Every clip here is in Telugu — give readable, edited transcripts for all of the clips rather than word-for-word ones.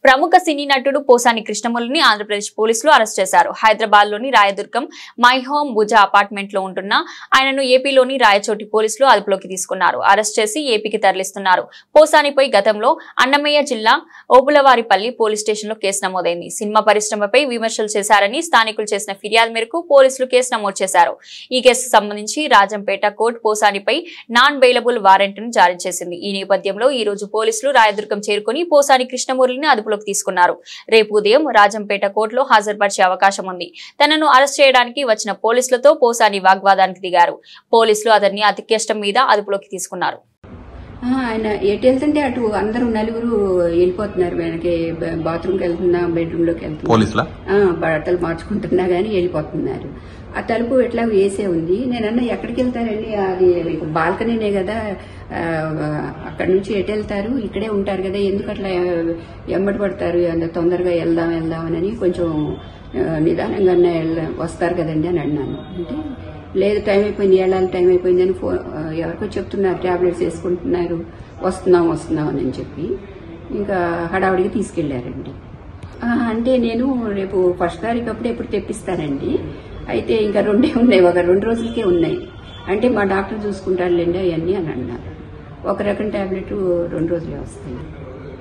ప్రముఖ సినీ నటుడు పోసాని కృష్ణమూర్తిని ఆంధ్రప్రదేశ్ పోలీసులు అరెస్ట్ చేశారు. హైదరాబాద్ లోని రాయదుర్గం మై హోమ్ భుజా అపార్ట్మెంట్ లో ఉంటున్న ఆయనను ఏపీలోని రాయచోటి పోలీసులు అదుపులోకి తీసుకున్నారు. అరెస్ట్ చేసి ఏపీకి తరలిస్తున్నారు. పోసానిపై గతంలో అన్నమయ్య జిల్లా ఓబులవారిపల్లి పోలీస్ స్టేషన్ లో కేసు నమోదైంది. సినిమా పరిశ్రమపై విమర్శలు చేశారని స్థానికులు చేసిన ఫిర్యాదు మేరకు పోలీసులు కేసు నమోదు చేశారు. ఈ కేసుకు సంబంధించి రాజంపేట కోర్టు పోసానిపై నాన్ బెయిలబుల్ వారెంట్ ను జారీ చేసింది. ఈ నేపథ్యంలో ఈ రోజు పోలీసులు రాయదుర్గం చేరుకుని పోసాని కృష్ణమూర్తిని అదుపులోకి తీసుకున్నారు. రేపు ఉదయం రాజంపేట కోర్టులో హాజరుపరిచే అవకాశం ఉంది. తనను అరెస్ట్ చేయడానికి వచ్చిన పోలీసులతో పోసాని వాగ్వాదానికి దిగారు. పోలీసులు అతన్ని అతి కష్టం మీద అదుపులోకి తీసుకున్నారు. ఆయన ఎటు వెళ్తుంటే అటు అందరూ నలుగురు వెళ్ళిపోతున్నారు. వెనక బాత్రూమ్కి వెళ్తున్నా, బెడ్రూమ్ లోకి వెళ్తున్నా, బట్టలు మార్చుకుంటున్నా గానీ వెళ్ళిపోతున్నారు. ఆ తలుపు ఎట్లా వేసే ఉంది. నేనన్నా ఎక్కడికి వెళ్తారండి, అది బాల్కనీనే కదా, అక్కడి నుంచి ఎటు వెళ్తారు, ఇక్కడే ఉంటారు కదా, ఎందుకు అట్లా ఎమ్మటి పడతారు, అంత తొందరగా వెళ్దామని కొంచెం నిదానంగా వస్తారు కదండి అని అన్నాను. అంటే లేదు, టైం అయిపోయింది, వెళ్ళాలి, టైం అయిపోయింది అని ఎవరికో చెప్తున్నారు, టాబ్లెట్స్ వేసుకుంటున్నారు, వస్తున్నాం అని చెప్పి ఇంకా హడావుడికి తీసుకెళ్లారండి. అంటే నేను రేపు 1 తారీఖు అప్పుడు ఎప్పుడు తెప్పిస్తానండి. అయితే ఇంకా 2 ఉన్నాయి, ఒక 2 రోజులకే ఉన్నాయి. అంటే మా డాక్టర్ చూసుకుంటారులేండి అవన్నీ అని అన్నారు. ఒక రకం టాబ్లెట్ 2 రోజులే వస్తాయి.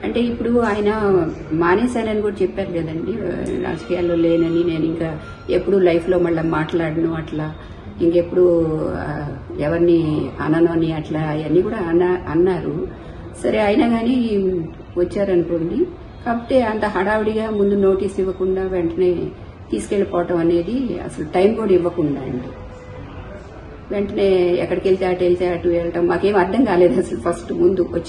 అంటే ఇప్పుడు ఆయన మానేశానని కూడా చెప్పారు కదండి, రాజకీయాల్లో లేనని, నేను ఇంకా ఎప్పుడు లైఫ్లో మళ్ళీ మాట్లాడను, అట్లా ఇంకెప్పుడు ఎవరిని అనను అని అట్లా అవన్నీ కూడా అన్నారు. సరే అయినా కానీ వచ్చారనుకోండి. కాకపోతే అంత హడావుడిగా ముందు నోటీస్ ఇవ్వకుండా వెంటనే తీసుకెళ్లిపోవటం అనేది అసలు టైం కూడా ఇవ్వకుండా అండి, వెంటనే ఎక్కడికి వెళ్తే అటు వెళ్ళటం మాకేం అర్థం కాలేదు అసలు. ఫస్ట్ ముందు వచ్చి